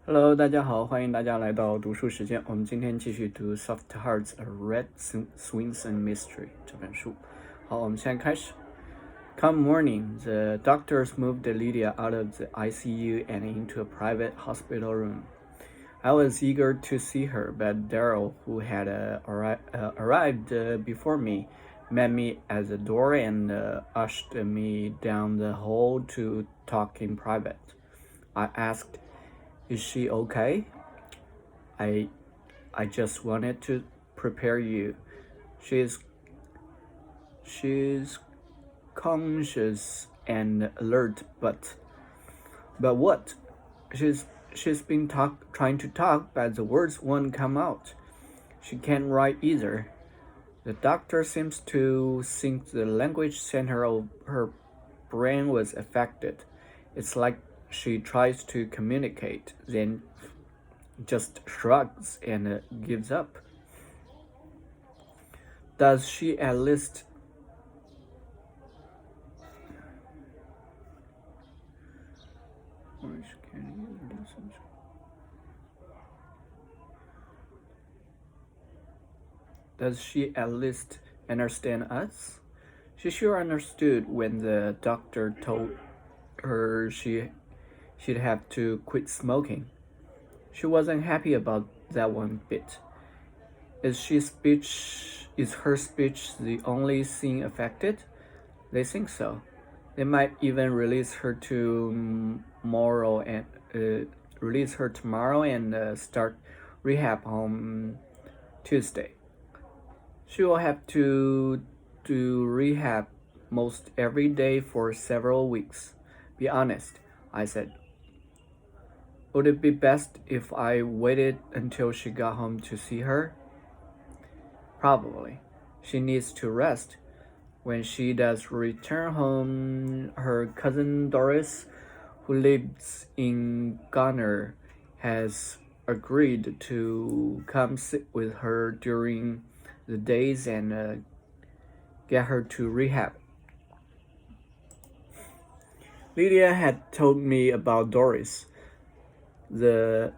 Hello，大家好，欢迎大家来到读书时间。我们今天继续读《Soft Hearts: A Rett Swinson Mystery》这本书。好，我们现在开始。Come morning, the doctors moved Lydia out of the ICU and into a private hospital room. I was eager to see her, but Darrell, who had arrived before me, met me at the door and ushered me down the hall to talk in private. I asked, "Is she okay? I I just wanted to prepare you. She's she's conscious and alert, but what? She's been trying to talk, but the words won't come out. She can't write either. The doctor seems to think the language center of her brain was affected. It's like she tries to communicate, then just shrugs and gives up. Does she at least understand us? She sure understood when the doctor told her she'd have to quit smoking. She wasn't happy about that one bit. Is her speech the only thing affected? They think so. They might even release her tomorrow and start rehab on Tuesday. She will have to do rehab most every day for several weeks. Be honest, I said. Would it be best if I waited until she got home to see her? Probably. She needs to rest. When she does return home, her cousin Doris, who lives in Ghana, has agreed to come sit with her during the days and get her to rehab. Lydia had told me about Doris, the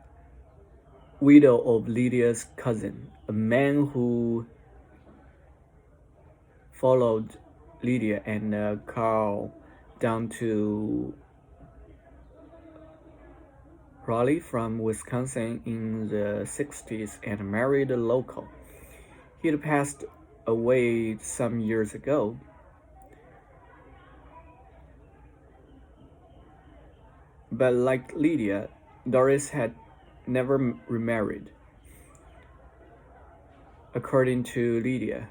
widow of Lydia's cousin, a man who followed Lydia and Carl down to Raleigh from Wisconsin in the 60s and married a local. He'd passed away some years ago. But like Lydia, Doris had never remarried. According to Lydia,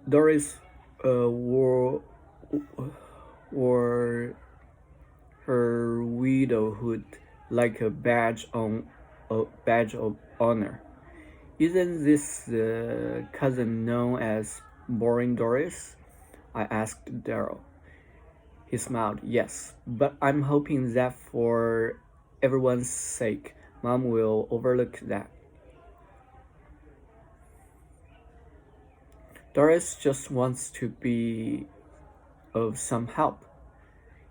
Doris wore her widowhood like a badge of honor. Isn't this the cousin known as Boring Doris? I asked Darrell. He smiled. Yes, but I'm hoping that for everyone's sake, Mom will overlook that. Doris just wants to be of some help,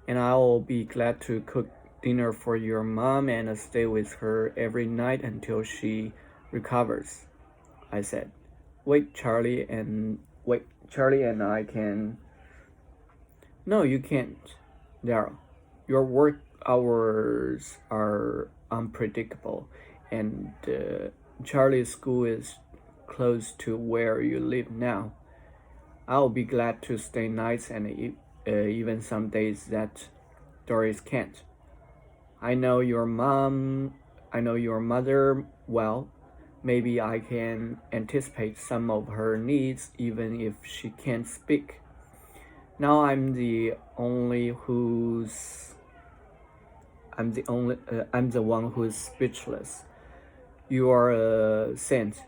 and I'll be glad to cook dinner for your mom and stay with her every night until she recovers, I said. Charlie and I can. No, you can't, Darrell. Your work hours are unpredictable, and Charlie's school is close to where you live now. I'll be glad to stay nights and even some days that Doris can't. I know your mother well. Maybe I can anticipate some of her needs even if she can't speak. Now I'm the one who's speechless. You are a saint,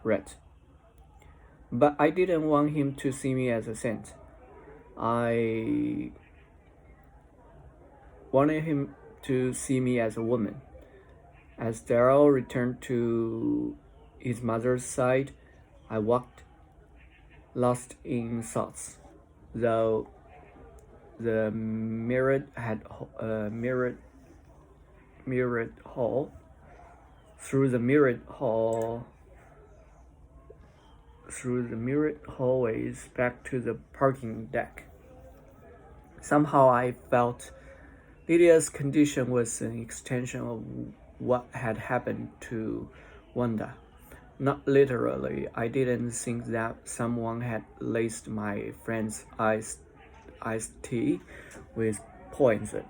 Rett. But I didn't want him to see me as a saint. I wanted him to see me as a woman. As Darrell returned to his mother's side, I walked, lost in thoughts, though the mirrored hall. Through the mirrored hallways back to the parking deck. Somehow I felt Lydia's condition was an extension of what had happened to Wanda. Not literally, I didn't think that someone had laced my friend's iced tea with poison.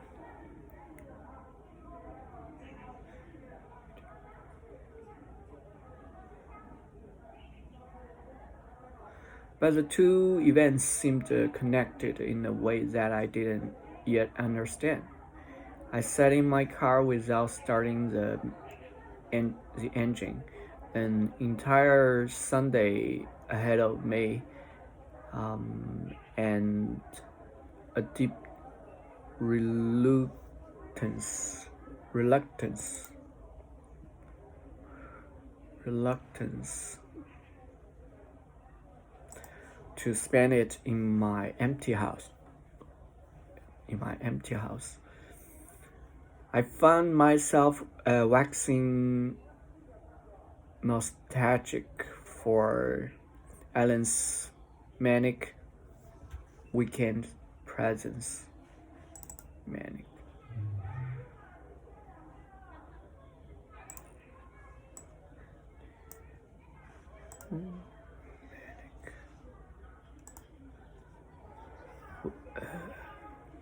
But the two events seemed connected in a way that I didn't yet understand. I sat in my car without starting the engine. An entire Sunday ahead of me, and a deep reluctance to spend it in my empty house. I found myself waxing nostalgic for Ellen's manic weekend presence. Manic.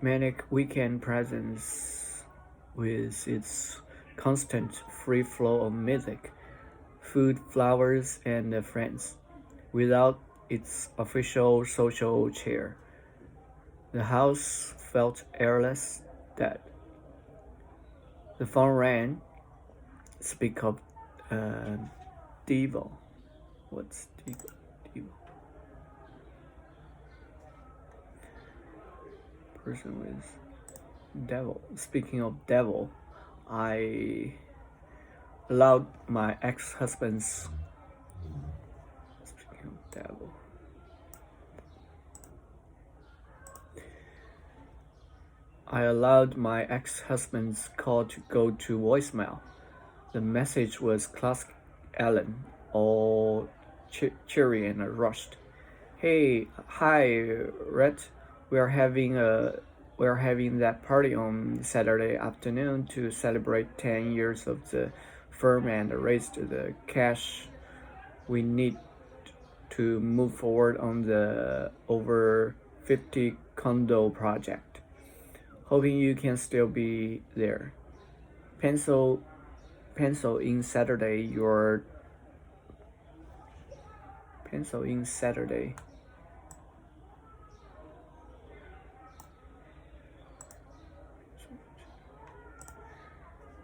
Manic weekend presence with its constant free flow of music, food, flowers, and friends, without its official social chair. The house felt airless, dead. The phone rang. Speak of devil. What's devil? Person with devil. Speaking of devil, I allowed my ex-husband's call to go to voicemail. The message was classic Ellen, all cheery and rushed. Hi, Rett. We're having that party on Saturday afternoon to celebrate 10 years of the firm and raise the cash we need to move forward on the over 50 condo project. Hoping you can still be there. Pencil in Saturday.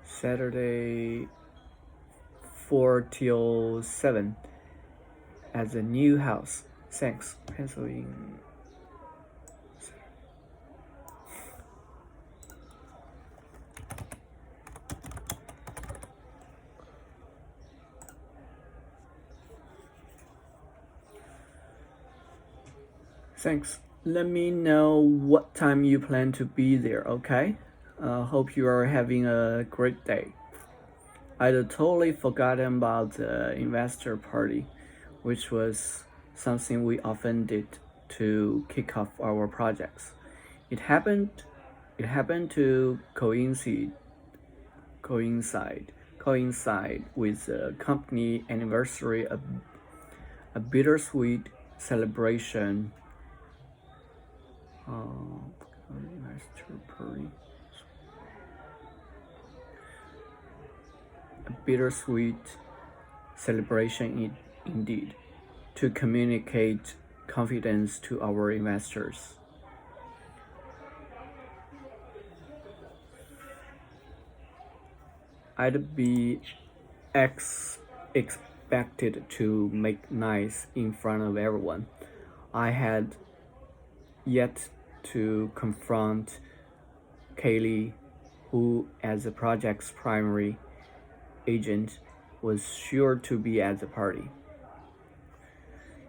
Saturday 4 till 7 at the new house. Thanks. Pencil in. Thanks. Let me know what time you plan to be there, okay? Hope you are having a great day. I'd totally forgotten about the investor party, which was something we often did to kick off our projects. It happened to coincide with the company anniversary, a bittersweet celebration. A bittersweet celebration indeed, to communicate confidence to our investors. I'd be expected to make nice in front of everyone. I had yet to confront Kaylee, who, as the project's primary agent, was sure to be at the party.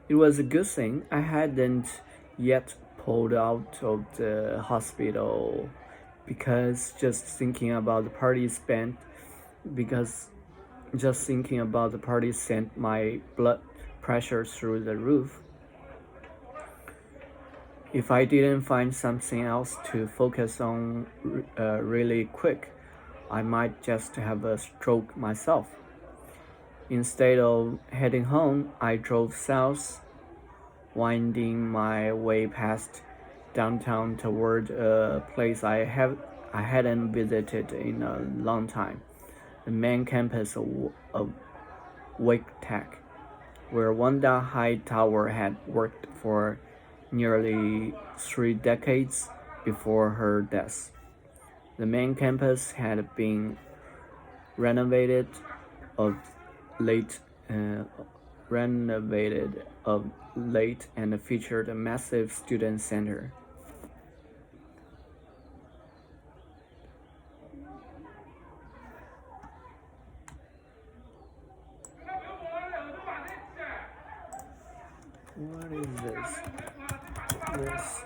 It was a good thing I hadn't yet pulled out of the hospital because just thinking about the party sent my blood pressure through the roof. If I didn't find something else to focus on really quick, I might just have a stroke myself. Instead of heading home, I drove south, winding my way past downtown toward a place I hadn't visited in a long time, the main campus of Wake Tech, where Wanda Hightower had worked for nearly 3 decades before her death. The main campus had been renovated of late and featured a massive student center. What is this? This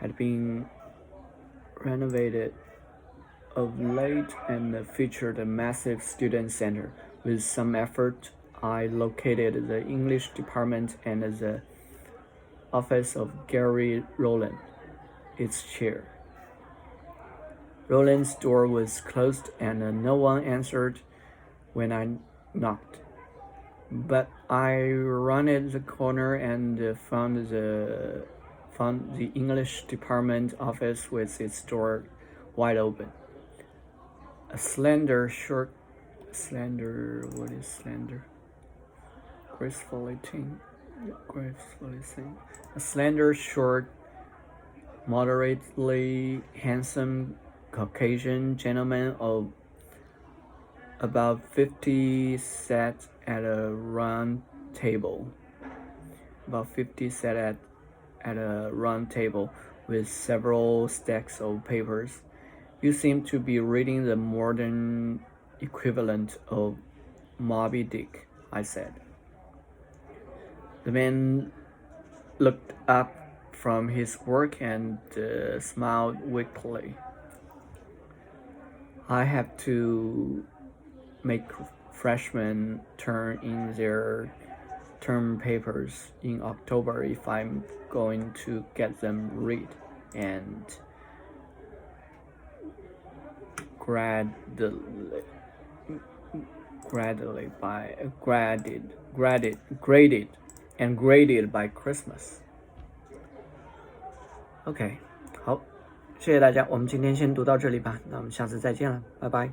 had been renovated of late and featured a massive student center. With some effort, I located the English department and the office of Gary Rowland, its chair. Rowland's door was closed and no one answered when I knocked. But I rounded the corner and found the English department office with its door wide open. A slender, gracefully thin. A slender, short, moderately handsome Caucasian gentleman of about 50 sat at a round table. With several stacks of papers. You seem to be reading the modern equivalent of Moby Dick, I said. The man looked up from his work and smiled weakly. I have to make freshmen turn in their term papers in October if I'm going to get them read and graded by Christmas. OK， 好，谢谢大家，我们今天先读到这里吧，那我们下次再见了，拜拜。